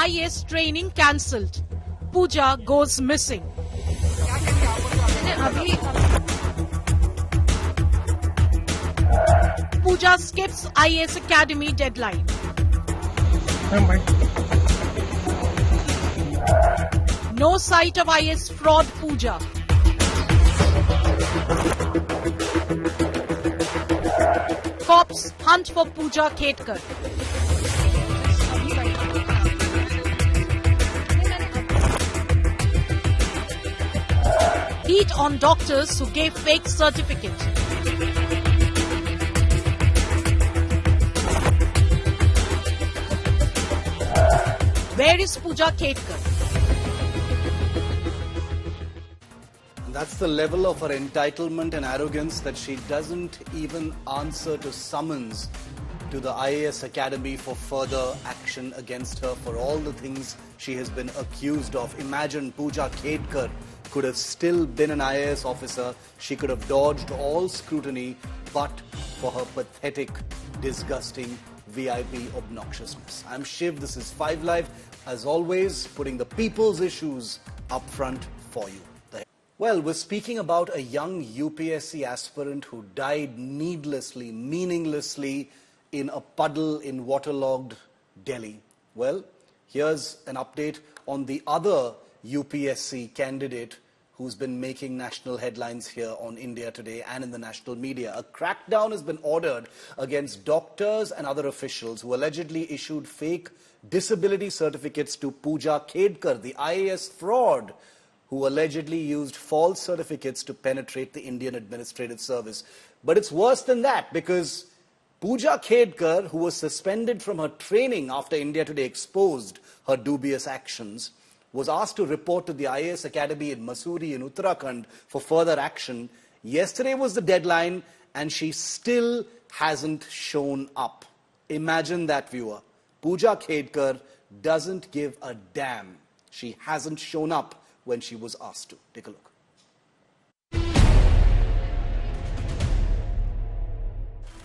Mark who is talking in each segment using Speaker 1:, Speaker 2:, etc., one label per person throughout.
Speaker 1: IAS training cancelled. Puja goes missing. Puja skips IAS Academy deadline. No sight of IAS fraud Puja. Cops hunt for Puja Khedkar. Heat on doctors who gave fake certificate. Where is Puja Khedkar?
Speaker 2: That's the level of her entitlement and arrogance that she doesn't even answer to summons to the IAS Academy for further action against her for all the things she has been accused of. Imagine Puja Khedkar could have still been an IAS officer. She could have dodged all scrutiny but for her pathetic, disgusting VIP obnoxiousness. I'm Shiv, this is 5 Live. As always, putting the people's issues up front for you. Well, we're speaking about a young UPSC aspirant who died needlessly, meaninglessly in a puddle in waterlogged Delhi. Well, here's an update on the other UPSC candidate who's been making national headlines here on India Today and in the national media. A crackdown has been ordered against doctors and other officials who allegedly issued fake disability certificates to Puja Khedkar, the IAS fraud, who allegedly used false certificates to penetrate the Indian Administrative Service. But it's worse than that, because Puja Khedkar, who was suspended from her training after India Today exposed her dubious actions, was asked to report to the IAS Academy in Mussoorie in Uttarakhand for further action. Yesterday was the deadline and she still hasn't shown up. Imagine that, viewer. Puja Khedkar doesn't give a damn. She hasn't shown up when she was asked to. Take a look.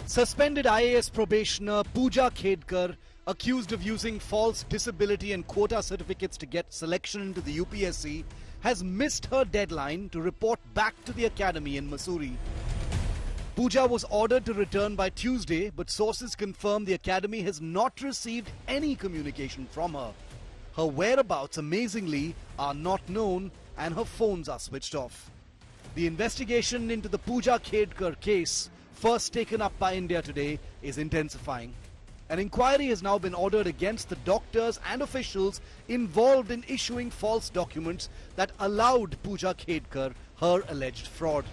Speaker 2: Suspended IAS probationer Puja Khedkar, accused of using false disability and quota certificates to get selection into the UPSC, has missed her deadline to report back to the academy in Mussoorie. Puja was ordered to return by Tuesday, but sources confirm the academy has not received any communication from her. Her whereabouts, amazingly, are not known and her phones are switched off. The investigation into the Puja Khedkar case, first taken up by India Today, is intensifying. An inquiry has now been ordered against the doctors and officials involved in issuing false documents that allowed Puja Khedkar her alleged fraud.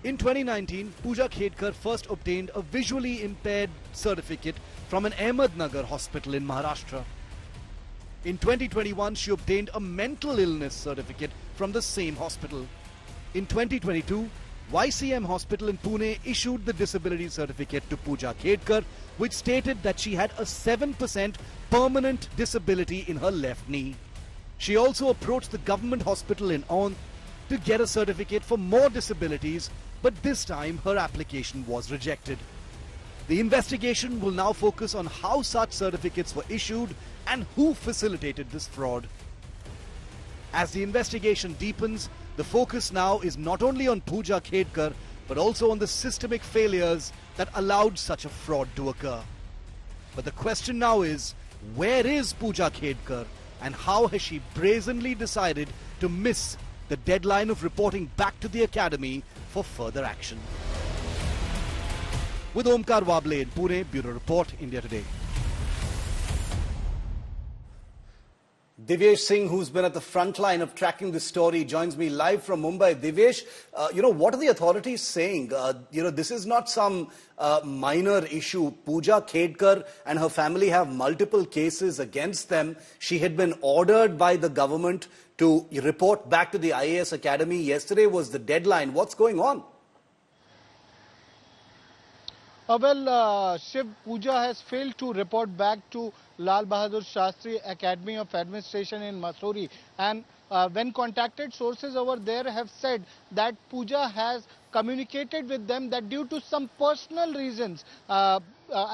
Speaker 2: In 2019, Puja Khedkar first obtained a visually impaired certificate from an Ahmednagar hospital in Maharashtra. In 2021, she obtained a mental illness certificate from the same hospital. In 2022, YCM Hospital in Pune issued the disability certificate to Puja Khedkar, which stated that she had a 7% permanent disability in her left knee. She also approached the government hospital in Aundh to get a certificate for more disabilities, but this time her application was rejected. The investigation will now focus on how such certificates were issued and who facilitated this fraud. As the investigation deepens, the focus now is not only on Puja Khedkar, but also on the systemic failures that allowed such a fraud to occur. But the question now is, where is Puja Khedkar and how has she brazenly decided to miss the deadline of reporting back to the academy for further action? With Omkar Wable in Pune, Bureau Report, India Today. Divyesh Singh, who's been at the front line of tracking this story, joins me live from Mumbai. Divyesh, what are the authorities saying? This is not some minor issue. Puja Khedkar and her family have multiple cases against them. She had been ordered by the government to report back to the IAS Academy. Yesterday was the deadline. What's going on?
Speaker 3: Shiv, Puja has failed to report back to Lal Bahadur Shastri Academy of Administration in Mussoorie, and when contacted, sources over there have said that Puja has communicated with them that due to some personal reasons, I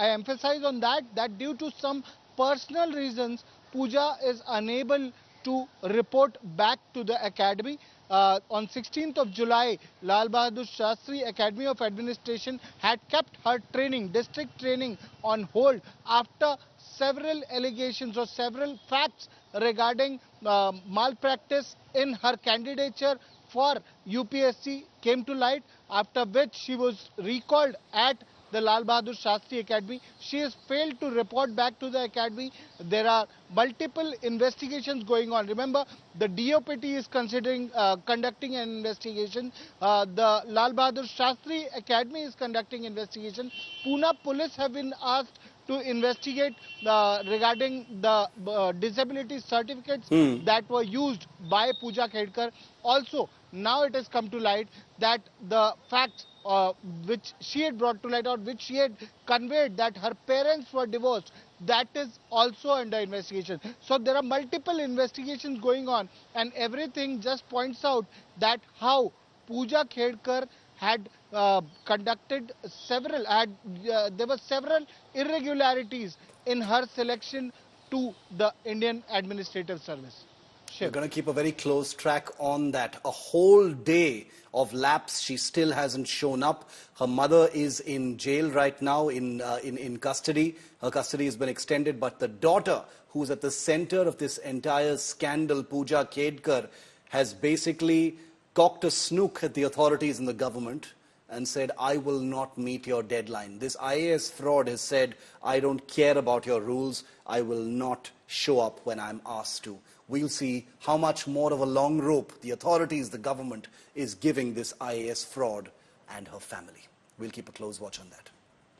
Speaker 3: emphasize on that due to some personal reasons, Puja is unable to report back to the academy. On 16th of July, Lal Bahadur Shastri Academy of Administration had kept her training, district training, on hold after several allegations or several facts regarding malpractice in her candidature for UPSC came to light, after which she was recalled at the Lal Bahadur Shastri Academy. She has failed to report back to the academy. There are multiple investigations going on. Remember, the DOPT is considering conducting an investigation. The Lal Bahadur Shastri Academy is conducting investigation. Pune police have been asked to investigate regarding the disability certificates that were used by Puja Khedkar. Also, now it has come to light that the facts which she had brought to light, or which she had conveyed, that her parents were divorced, that is also under investigation. So there are multiple investigations going on, and everything just points out that how Puja Khedkar had conducted several, there were several irregularities in her selection to the Indian Administrative Service.
Speaker 2: We're going to keep a very close track on that. A whole day of lapse, she still hasn't shown up. Her mother is in jail right now, in custody. Her custody has been extended, but the daughter, who's at the center of this entire scandal, Puja Khedkar, has basically cocked a snook at the authorities in the government and said, I will not meet your deadline. This IAS fraud has said, I don't care about your rules. I will not show up when I'm asked to. We'll see how much more of a long rope the authorities, the government, is giving this IAS fraud and her family. We'll keep a close watch on that.